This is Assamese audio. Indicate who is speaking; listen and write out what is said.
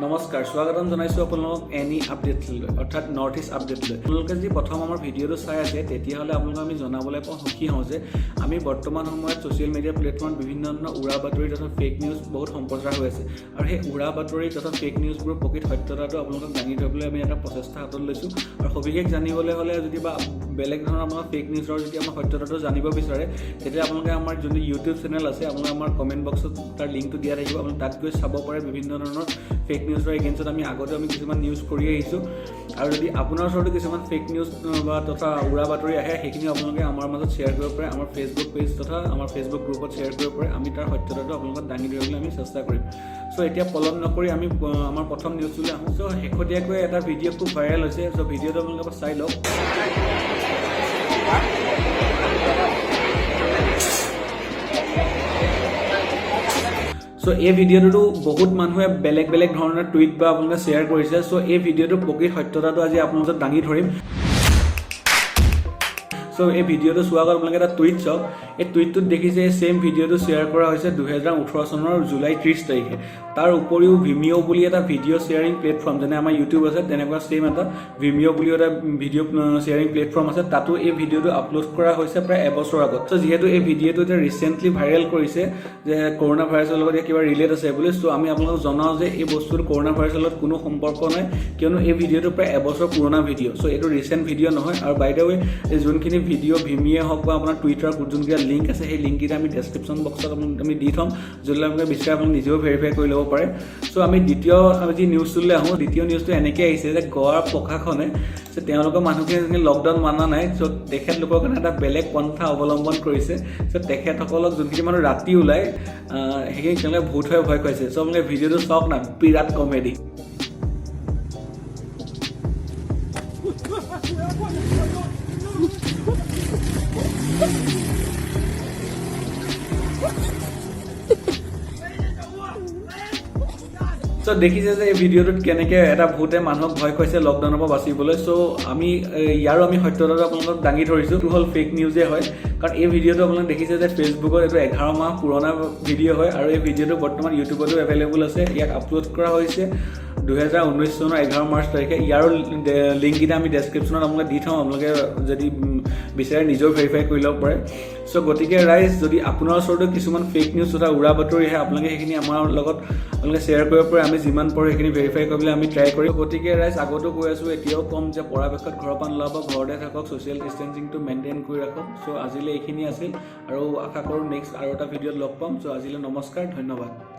Speaker 1: নমস্কাৰ স্বাগতম জনাইছো আপোনালোকক এনি আপডেট অৰ্থাৎ নৰ্থ ইষ্ট আপডেট আপোনালোকে যদি প্ৰথম আমাৰ ভিডিঅ'টো চাই আছে তেতিয়াহ'লে আপোনালোকক আমি জনাবলৈ সুখী হওঁ যে আমি বৰ্তমান সময়ত ছ'চিয়েল মিডিয়া প্লেটফৰ্মত বিভিন্ন ধৰণৰ উৰা বাতৰি তথা ফেক নিউজ বহুত সম্প্ৰচাৰ হৈ আছে আৰু সেই উৰা বাতৰি তথা ফেক নিউজবোৰৰ প্ৰকৃত সত্যতাটো আপোনালোকক দাঙি ধৰিবলৈ আমি এটা প্ৰচেষ্টা হাতত লৈছোঁ আৰু সবিশেষ জানিবলৈ হ'লে যদি বা বেলেগ ধৰণৰ আপোনাৰ ফেক নিউজৰ যদি আমাৰ সত্যতাটো জানিব বিচাৰে তেতিয়া আপোনালোকে আমাৰ যোনটো ইউটিউব চেনেল আছে আপোনালোকে আমাৰ কমেণ্ট বক্সত তাৰ লিংকটো দিয়া থাকিব আপোনালোকে তাত গৈ চাব পাৰে বিভিন্ন ধৰণৰ ফেক নিউজৰ এগেইনষ্টত আমি কিছুমান নিউজ কৰি আহিছোঁ আৰু যদি আপোনাৰ ওচৰতো কিছুমান ফেক নিউজ বা তথা উৰা বাতৰি আহে সেইখিনি আপোনালোকে আমাৰ মাজত শ্বেয়াৰ কৰিব পাৰে আমাৰ ফেচবুক পেজ তথা আমাৰ ফেচবুক গ্ৰুপত শ্বেয়াৰ কৰিব পাৰে আমি তাৰ সত্যতাটো আপোনালোকক দাঙি ধৰিবলৈ আমি চেষ্টা কৰিম চ' এতিয়া পলম নকৰি আমি আমাৰ প্ৰথম নিউজটোলৈ আহোঁ চ' শেহতীয়াকৈ এটা ভিডিঅ' খুব ভাইৰেল হৈছে চ' ভিডিঅ'টো আপোনালোকে চাই লওক চ' এই ভিডিঅ'টো বহুত মানুহে বেলেগ ধৰণৰ টুইট বা আপোনালোকে শ্বেয়াৰ কৰিছে চ' এই ভিডিঅ'টোৰ প্ৰকৃত সত্যতাটো আজি আপোনালোকক দাঙি ধৰিম চ' এই ভিডিঅ'টো চোৱাৰ আগত আপোনালোকে এটা টুইট চাওক এই টুইটটোত দেখিছে এই ছেইম ভিডিঅ'টো শ্বেয়াৰ কৰা হৈছে 2018 চনৰ জুলাই 30 তাৰিখে তাৰ উপৰিও ভিমিঅ' বুলি এটা ভিডিঅ' শ্বেয়াৰিং প্লেটফৰ্ম যেনে আমাৰ ইউটিউব আছে তেনেকুৱা ছেইম এটা ভিমিঅ' বুলি এটা ভিডিঅ' শ্বেয়াৰিং প্লেটফৰ্ম আছে তাতো এই ভিডিঅ'টো আপলোড কৰা হৈছে প্ৰায় এবছৰ আগত চ' যিহেতু এই ভিডিঅ'টো এতিয়া ৰিচেণ্টলি ভাইৰেল কৰিছে যে কৰোণা ভাইৰাছৰ লগত কিবা ৰিলেট আছে বুলি চ' আমি আপোনালোকক জনাওঁ যে এই বস্তুটো কৰোণা ভাইৰাছৰ লগত কোনো সম্পৰ্ক নাই কিয়নো এই ভিডিঅ'টো প্ৰায় এবছৰ পুৰণা ভিডিঅ' চ' এইটো ৰিচেণ্ট ভিডিঅ' নহয় আৰু বাই দ্য ৱে এই যোনখিনি ভিডিঅ' ভিমিয়ে হওক বা আপোনাৰ টুইটাৰ যোনকেইটা লিংক আছে সেই লিংককেইটা আমি ডেছক্ৰিপশ্যন বক্সত আমি দি থ'ম যদি আপোনালোকে বিচাৰে আপোনালোকে নিজেও ভেৰিফাই কৰি ল'ব পাৰে চ' আমি যি নিউজটোলৈ আহোঁ দ্বিতীয় নিউজটো এনেকৈ আহিছে যে গোৱাৰ প্ৰশাসনে যে তেওঁলোকৰ মানুহখিনি লকডাউন মানা নাই চ' তেখেতলোকৰ কাৰণে এটা বেলেগ পন্থা অৱলম্বন কৰিছে চ' তেখেতসকলক যোনখিনি মানুহ ৰাতি ওলায় সেইখিনি তেওঁলোকে ভূত হৈ ভয় খুৱাইছে চ' আপোনালোকে ভিডিঅ'টো চাওক না বিৰাট কমেডি চ' দেখিছে যে এই ভিডিঅ'টোত কেনেকৈ এটা ভূতে মানুহক ভয় খুৱাইছে লকডাউনৰ পৰা বাচিবলৈ চ' আমি আমি সত্যতাটো আপোনালোকক দাঙি ধৰিছোঁ এইটো হ'ল ফেক নিউজে হয় কাৰণ এই ভিডিঅ'টো আপোনালোকে দেখিছে যে ফেচবুকত এইটো 11 মাহ পুৰণা ভিডিঅ' হয় আৰু এই ভিডিঅ'টো বৰ্তমান ইউটিউবতো এভেইলেবল আছে ইয়াক আপলোড কৰা হৈছে 2019 চনৰ 11 মাৰ্চ তাৰিখে ইয়াৰো লিংককেইটা আমি ডেছক্ৰিপশ্যনত আপোনালোকে দি থওঁ আপোনালোকে যদি বিচাৰে নিজেও ভেৰিফাই কৰি ল'ব পাৰে চ' গতিকে ৰাইজ যদি আপোনাৰ ওচৰতো কিছুমান ফেক নিউজ তথা উৰা বাতৰি আহে আপোনালোকে সেইখিনি আমাৰ লগত আপোনালোকে শ্বেয়াৰ কৰিব পাৰে আমি যিমান পাৰোঁ সেইখিনি ভেৰিফাই কৰিবলৈ আমি ট্ৰাই কৰিম গতিকে ৰাইজ আগতো কৈ আছোঁ এতিয়াও ক'ম যে পৰাপক্ষত ঘৰৰ পৰা নোলাব ঘৰতে থাকক ছ'চিয়েল ডিষ্টেঞ্চিংটো মেইনটেইন কৰি ৰাখক চ' আজিলৈ এইখিনি আছিল আৰু আশা কৰোঁ নেক্সট আৰু এটা ভিডিঅ'ত লগ পাম চ' আজিলৈ নমস্কাৰ ধন্যবাদ